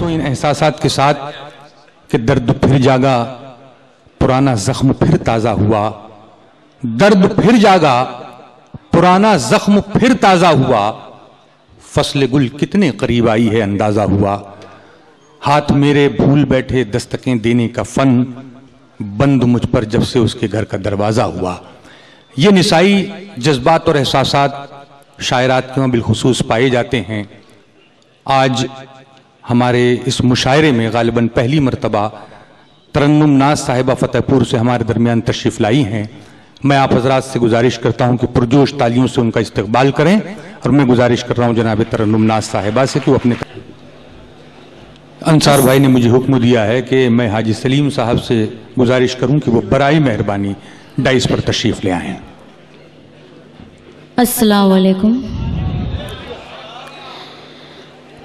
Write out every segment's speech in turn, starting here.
तो इन एहसासात के साथ कि दर्द फिर जागा, पुराना जख्म फिर ताजा हुआ, दर्द फिर जागा, पुराना जख्म फिर ताजा हुआ, फसले गुल कितने करीब आई है अंदाजा हुआ, हाथ मेरे भूल बैठे दस्तकें देने का फन, बंद मुझ पर जब से उसके घर का दरवाजा हुआ। ये निसाई जज्बात और एहसासात शायरात के वहाँ बिलखुसूस पाए जाते हैं। आज हमारे इस मुशायरे में गालिबन पहली मरतबा तरन्नुम नाज साहिबा फतेहपुर से हमारे दरमियान तशरीफ़ लाई हैं। मैं आप हजरात से गुजारिश करता हूँ कि पुरजोश तालियों से उनका इस्तकबाल करें, और मैं गुजारिश कर रहा हूँ जनाब तरन्नुम नाज साहिबा से कि वो अपने अंसार भाई ने मुझे हुक्म दिया है कि मैं हाजी सलीम साहब से गुजारिश करूँ कि वो बराए मेहरबानी डाइस पर तशरीफ़ ले आएँ। अस्सलाम वालेकुम।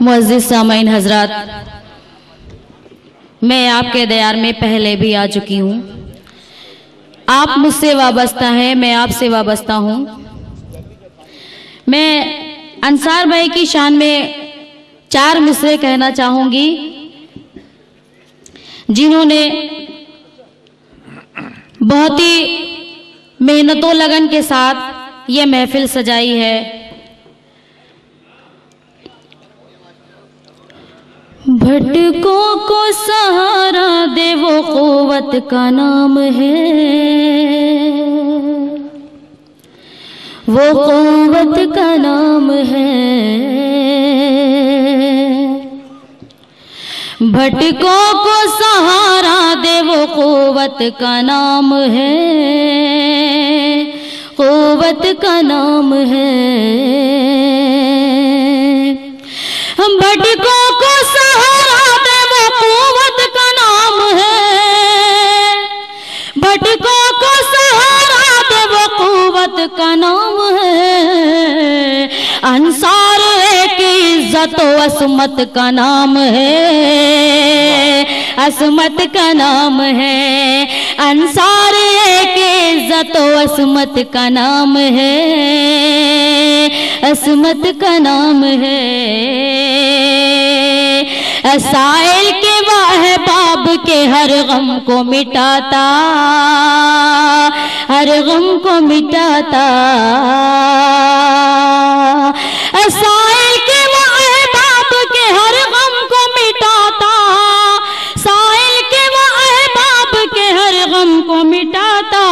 मुअज़्ज़िज़ सामईन हज़रात, मैं आपके दयार में पहले भी आ चुकी हूँ। आप मुझसे वाबस्ता हैं, मैं आपसे वाबस्ता हूँ। मैं अंसार भाई की शान में 4 मिसरे कहना चाहूँगी जिन्होंने बहुत ही मेहनतों लगन के साथ ये महफिल सजाई है। भटकों को सहारा दे वो क़ुव्वत का नाम है, वो क़ुव्वत का नाम है। भटकों को सहारा दे वो क़ुव्वत का नाम है, क़ुव्वत का नाम है। भटकों को सहारा दे वो क़ुव्वत का नाम है, भटकों को सहारा दे वो क़ुव्वत का नाम है। अंसार एक इज्जत व असमत का नाम है, असमत का नाम है। अंसार एक इज्जत व असमत का नाम है, असमत का नाम है। साइल के वाह बाब के हर गम को मिटाता, हर गम को मिटाता। साइल के वाह बाब के हर गम को मिटाता, साइल के वाह बाब के हर गम को मिटाता।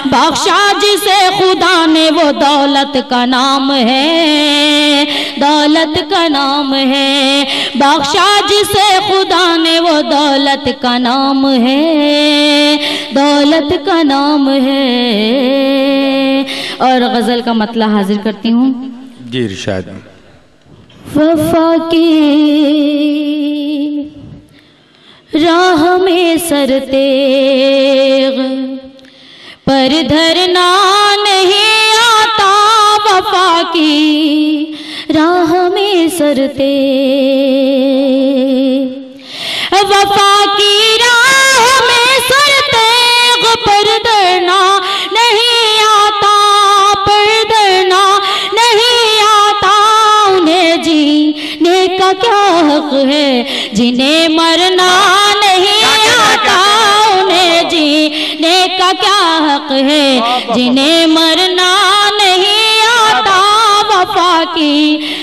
बख्शा जिसे खुदा ने वो दौलत का नाम है, दौलत का नाम है। बख्शा जिसे खुदा ने वो दौलत का नाम है, दौलत का नाम है। और गजल का मतला हाजिर करती हूँ जी इरशाद। वफा की राह में सरतेग पर धरना नहीं आता, वफा की राह में सरते, वफा की राह में सरते पर धरना नहीं आता, पर धरना नहीं आता। उन्हें जीने का क्या हक है जिन्हें मरना नहीं आता, उन्हें जीने का क्या हक है जिन्हें मरना नहीं आता। वफा की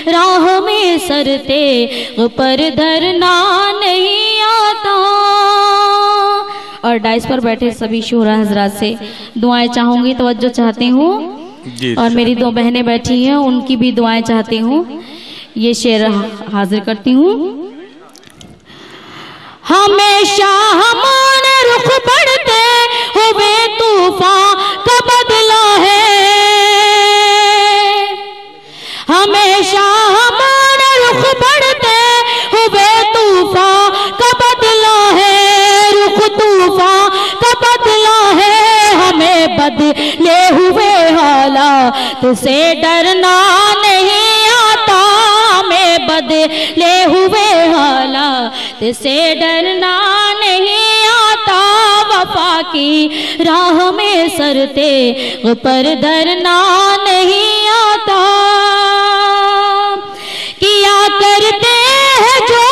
राह में सरते पर धरना नहीं आता। और डाइस पर बैठे सभी शोहरा हजरात से दुआएं चाहूंगी, तवज्जो चाहती हूँ। और मेरी 2 बहनें बैठी हैं, उनकी भी दुआएं चाहती हूँ। ये शेर हाजिर करती हूँ। हमेशा हमारे रुख बढ़ते हुए तूफान का बदला है, हमेशा हमारे रुख बढ़ते हुए तूफान का बदला है, रुख तूफान का बदला है। हमें बदले हुए हालात से डरना नहीं आता, हमें बदले हुए हालात से डरना नहीं आता। वफा की राह में सरते पर धरना नहीं आता। किया करते हैं जो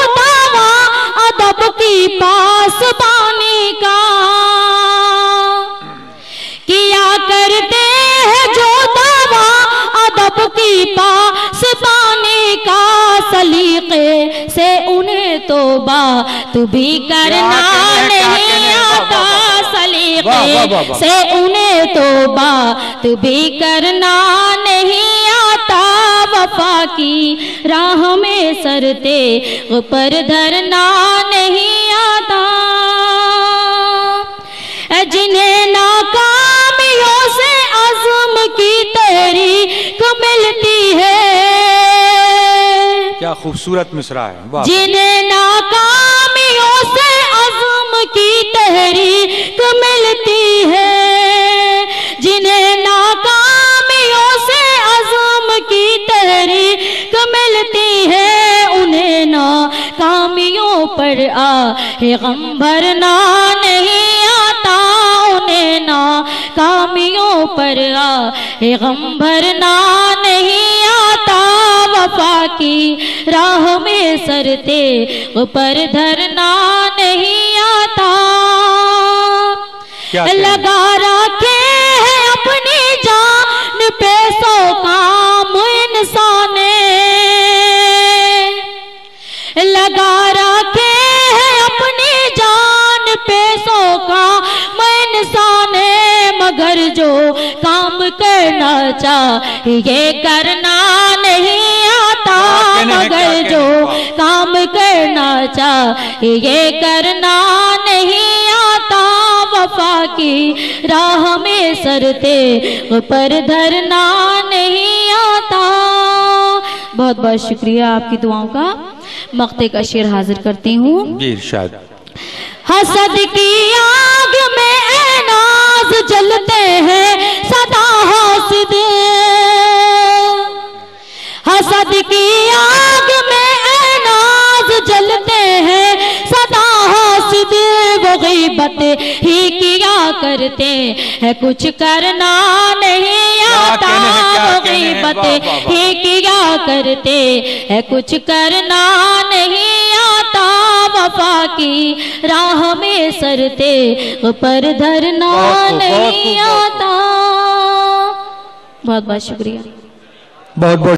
पासबानी का, किया करते हैं जो दावा अदब की पासबानी का, सलीके से उन्हें तौबा तू भी करना नहीं आता, सलीके से उन्हें तौबा तू भी करना नहीं आता, वफा की राह में सरते ऊपर धरना नहीं आता, जिन्हें नाकामियों से अज़्म की तहरीक मिलती है। क्या खूबसूरत मिसरा है। जिन्हें नाकामियों से अज़्म की तहरीक मिलती है, जिन्हें नाकामियों से अज़्म की तहरीक मिलती है, उन्हें नाकामियों पर आहे गम भरना नहीं आता, उन्हें नाकामियों पर आहे गम भरना नहीं आता, वफा की राह में सरते ऊपर धरना नहीं आता। लगा रखे हैं अपनी जान पे सौ काम इंसान ने, लगा रखे हैं अपनी जान पे सौ काम इंसान ने, मगर जो काम करना चाहिए करना नहीं आता, मगर जो काम करना चाहिए करना नहीं आता, वफा की राह में सरते ऊपर धरना नहीं आता। बहुत बहुत शुक्रिया आपकी दुआओं का। मक्ते का शेर हाजिर करती हूँ। हसद की आग में नाज जलते हैं सदा हासिद, हसद की आग में नाज जलते हैं सदा हासिद, वो गीबत ही किया करते हैं कुछ करना नहीं आता, वो गीबत ही किया करते हैं कुछ करना नहीं आता, वफा की राह में सरते ऊपर धरना नहीं आता। बहुत बहुत शुक्रिया। बहुत बहुत